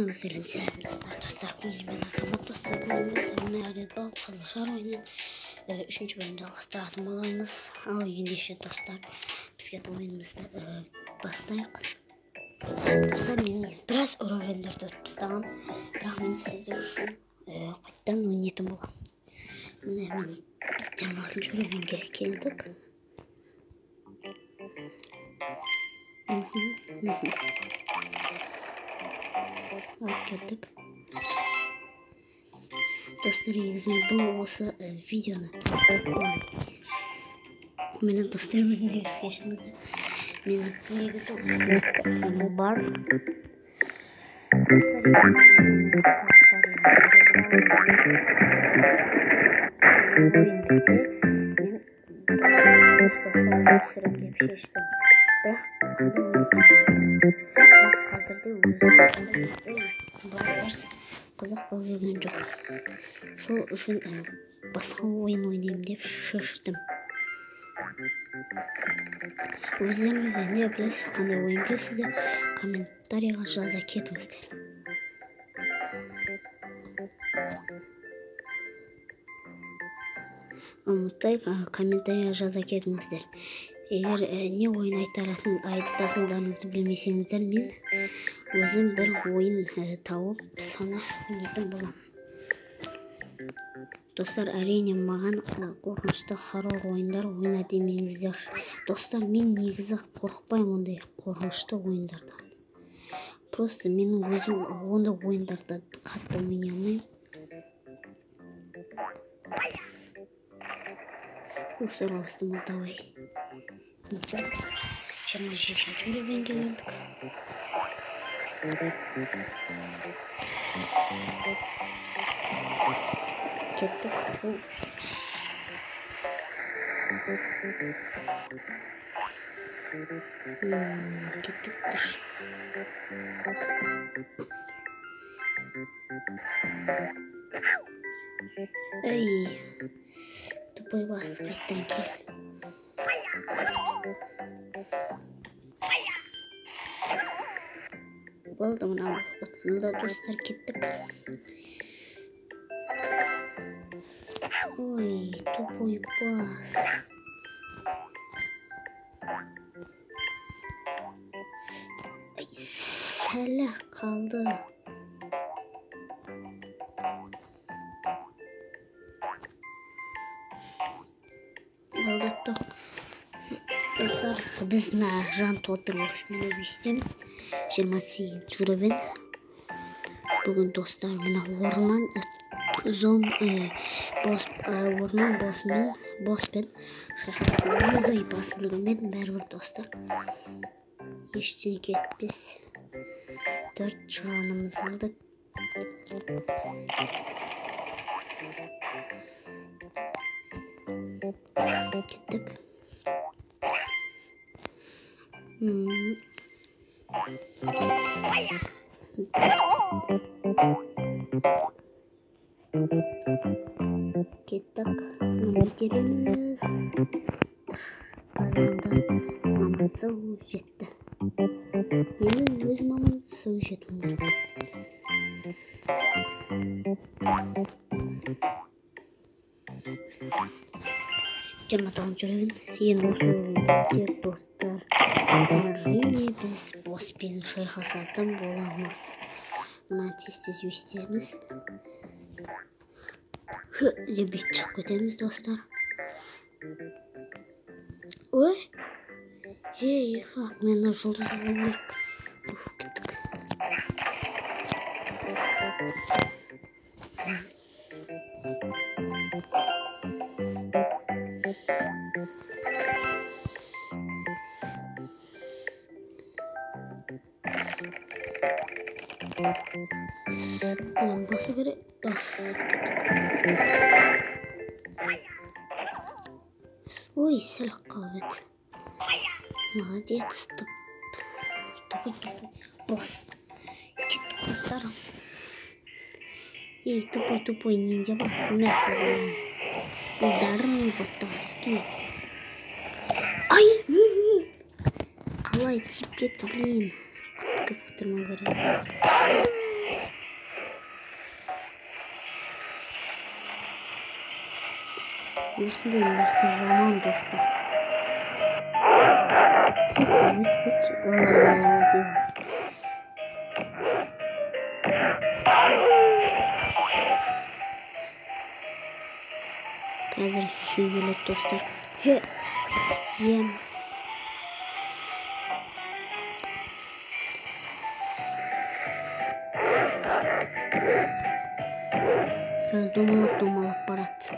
Selam dostlar. Ben Asamat dostlar. Bugün Ariyet Bal Kılıçlar oyunun 3. bölümde alıştıratım olayımız. Al yeni işi dostlar. Bisiklet oyunumuzda bastayıq. Dostlar benim biraz Eurovendir 4-5'dan. Бірақ мен sizler үшін қайттан ойнайтын болам. Міне мен 26-cı Eurovenге келдік. Алып келдік. Достар, егізмен бұл осы видеоны менің достарымның негіз кешіңізді менің негізі бұл бар достар, ойын бітсе мен басқа өсірім деп шештім. Бірақ қазірде өзім қызық болып жүрген жоқ. Сол үшін басқа ойын ойнайым деп шештім. Өздеріңіз не білесіз, қандай ойын білесіздер, комментарийға жаза кетіңіздер. Ұмытпай комментарийға жаза кетіңіздер. Егер не ойын айтатындарыңызды білмесеңіздер, мен өзім бір ойын тауып соны ойнайтын болам. Достар, әрине маған қорқынышты хоррор ойындар ойна демеңіздер. Достар, мен негізі қорықпаймын ондай қорқынышты ойындардан. Просто менің өзім ондай ойындарды қатты ойнай алмаймын. Достар, алыстым давай. 27-ci Eurovenге geldik. Kettik. Kettiktir. Ey, tupay bastık ekten ki. Oldu mu lan? Otuzda dostlar gittik. Oy, topuy bas. Ay, salah kaldı. Oldu. Dostlar, biz жан толтырып жүріп істейміз. 28-ci Euroven. Бүгін достар, мына орман боспен шақырып басып үлгермедім, бәрібір достар. Ештеңе кетпес. 4 жанымыз алды. Кеттік. Kettik. Keterimiz. Azanda mamam sığ жетті. Менің өз мамам сığ жетуім керек. 29-ci Euroven. Енді осы бітер достар. Әрине біз боспен шайқасатын боламыз. Мына тез өстеріміз. Деп шығып кетеміз достар. Ой! Ей, мені жұлдыз болмек. Кеттік. Ulan bası göre Ой, сәл қалбет. Молодец. Тупой. Босс. Кеттік достарым. Ей, тупой ниндзя бар. Ударный боттарский. Ай! Қалай тип кетті, блин. Күтіп тұрмау керек. Осындай нәрсе жаман достар. Кесеміз бітші. Қазір хищу келеді достар. Ем. Қазір домалап барады.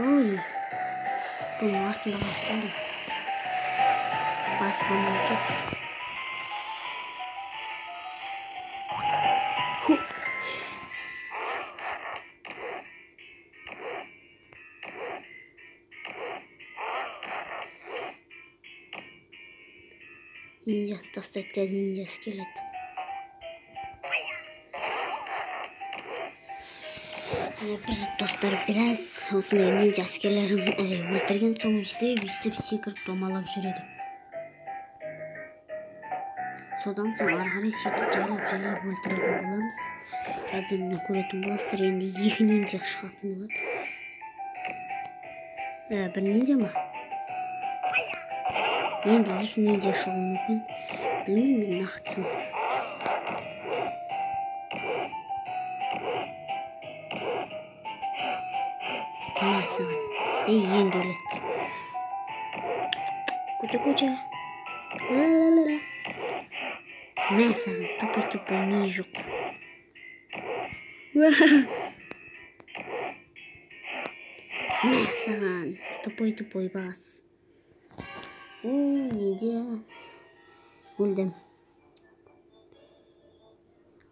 Ой. Бұның артында қалды. Басылмай жоқ. Ninja достать ninja скелет. Достар біраз осындай ninja скелерін өлтірген соң өстіп секіріп домалап жүреді. Содан соң ары қарай сөйтіп жайлап өлтіретін боламыз. Қазір міне көретін боласыздар, енді 2 ninja шығатын болады. Бір ninja ма? Енді 2 ninja шығуы мүмкін. Білмеймін нақтысын. Мәсіған. Енді өледі. Куча. Мәсіған. Тупой ми жоқ. Мәсіған. Тупой бас. Неде? Өлдім.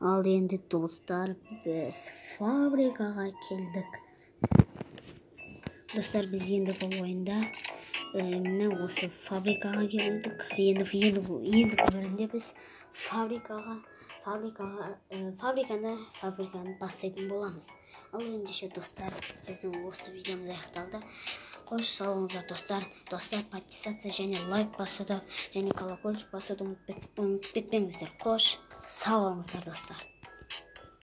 Ал енді достар, біз фабрикаға келдік. Достар, біз енді бұл ойында міне осы фабрикаға келдік. Енді бөлімде біз фабриканы бастайтын боламыз. Ал ендеше достар, біздің осы видеомыз аяқталды. Қош сау болыңыздар достар. Достар, подписаться және лайк басуды, және колокольчик басуды ұмытпаңыздар. Қош сау болыңыздар достар.